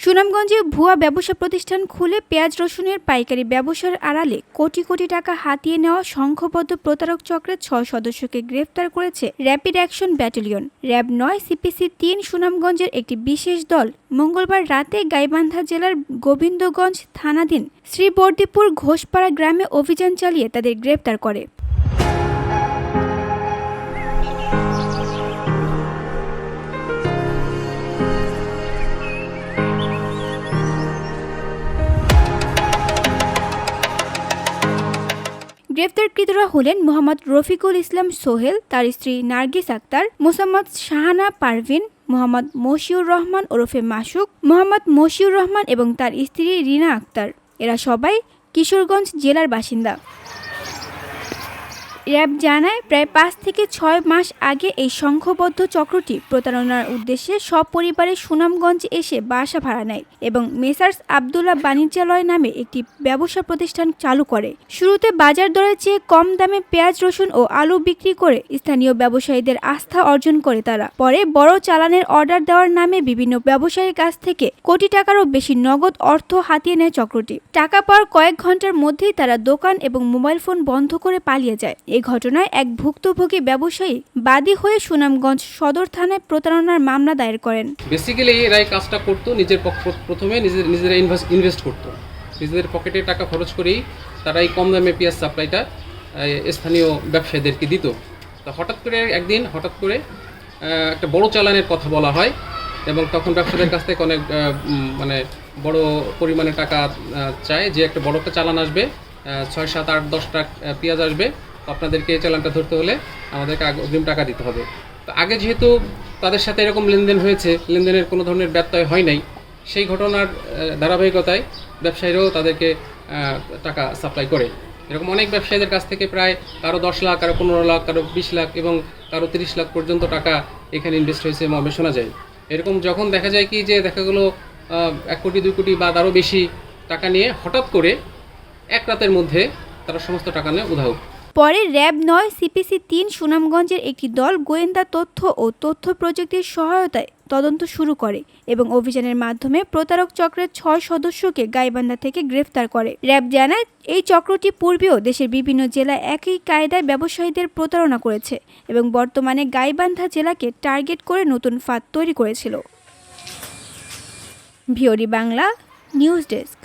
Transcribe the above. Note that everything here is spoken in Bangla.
সুনামগঞ্জে ভুয়া ব্যবসা প্রতিষ্ঠান খুলে পেঁয়াজ রসুনের পাইকারি ব্যবসার আড়ালে কোটি কোটি টাকা হাতিয়ে নেওয়া সংঘবদ্ধ প্রতারক চক্রের ৬ সদস্যকে গ্রেফতার করেছে rapid action battalion. RAB ৯ CPC ৩ সুনামগঞ্জের একটি বিশেষ দল মঙ্গলবার রাতে গাইবান্ধা জেলার গোবিন্দগঞ্জ থানাধীন শ্রীবর্দীপুর ঘোষপাড়া গ্রামে অভিযান চালিয়ে তাদের গ্রেফতার করে। গ্রেফতারকৃতরা হলেন মোহাম্মদ রফিকুল ইসলাম সোহেল, তার স্ত্রী নার্গিস আক্তার, মোসাম্মদ শাহানা পারভিন, মোহাম্মদ মশিউর রহমান ওরফে মাসুক, মোহাম্মদ মশিউর রহমান এবং তার স্ত্রী রিনা আক্তার। এরা সবাই কিশোরগঞ্জ জেলার বাসিন্দা। র্যাব জানায়, প্রায় ৫ থেকে ৬ মাস আগে এই সংঘবদ্ধ চক্রটি প্রতারণার উদ্দেশ্যে সপরিবারে সুনামগঞ্জ এসে বাসা ভাড়া নেয় এবং মেসার্স আবদুল্লাহ বাণিজ্যালয় নামে একটি ব্যবসা প্রতিষ্ঠান চালু করে। শুরুতে বাজার দরের চেয়ে কম দামে পেঁয়াজ রসুন ও আলু বিক্রি করে স্থানীয় ব্যবসায়ীদের আস্থা অর্জন করে তারা। পরে বড় চালানের অর্ডার দেওয়ার নামে বিভিন্ন ব্যবসায়ীর কাছ থেকে কোটি টাকারও বেশি নগদ অর্থ হাতিয়ে নেয় চক্রটি। টাকা পাওয়ার কয়েক ঘন্টার মধ্যেই তারা দোকান এবং মোবাইল ফোন বন্ধ করে পালিয়ে যায়। এই ঘটনায় এক ভুক্তভোগী ব্যবসায়ী বাদী হয়ে সুনামগঞ্জ সদর থানায় প্রতারণার মামলা দায়ের করেন। বেসিক্যালি এরা এই কাজটা করতো প্রথমে নিজেরা ইনভেস্ট করতো, নিজেদের পকেটে টাকা খরচ করেই তারা এই কম দামে পেঁয়াজ সাপ্লাইটা স্থানীয় ব্যবসায়ীদেরকে দিত। তো হঠাৎ করে একটা বড় চালানের কথা বলা হয় এবং তখন ব্যবসায়ীদের কাছ থেকে অনেক বড় পরিমাণে টাকা চায় যে একটা বড় একটা চালান আসবে, ৬, ৭, ৮, ১০ ট্রাক পেঁয়াজ আসবে, আপনাদেরকে এই চালানটা ধরতে হলে আমাদেরকে অগ্রিম টাকা দিতে হবে। তো আগে যেহেতু তাদের সাথে এরকম লেনদেন হয়েছে, লেনদেনের কোনো ধরনের ব্যত্যয় হয় নাই, সেই ঘটনার ধারাবাহিকতায় ব্যবসায়ীরাও তাদেরকে টাকা সাপ্লাই করে। এরকম অনেক ব্যবসায়ীদের কাছ থেকে প্রায় কারো ১০ লাখ, কারো ১৫ লাখ, কারো ২০ লাখ এবং কারো ৩০ লাখ পর্যন্ত টাকা এখানে ইনভেস্ট হয়েছে মর্মে শোনা যায়। এরকম যখন দেখা যায় কি যে দেখা গেলো ১ কোটি ২ কোটি বা তারও বেশি টাকা নিয়ে হঠাৎ করে এক রাতের মধ্যে তারা সমস্ত টাকা নিয়ে উধাও। পরে র্যাব ৯ সিপিসি ৩ সুনামগঞ্জের একটি দল গোয়েন্দা তথ্য ও তথ্য প্রযুক্তির সহায়তায় তদন্ত শুরু করে এবং অভিযানের মাধ্যমে প্রতারক চক্রের ৬ সদস্যকে গাইবান্ধা থেকে গ্রেফতার করে। র্যাব জানায়, এই চক্রটি পূর্বেও দেশের বিভিন্ন জেলায় একই কায়দায় ব্যবসায়ীদের প্রতারণা করেছে এবং বর্তমানে গাইবান্ধা জেলাকে টার্গেট করে নতুন ফাঁদ তৈরি করেছিল। VOD Bangla news desk.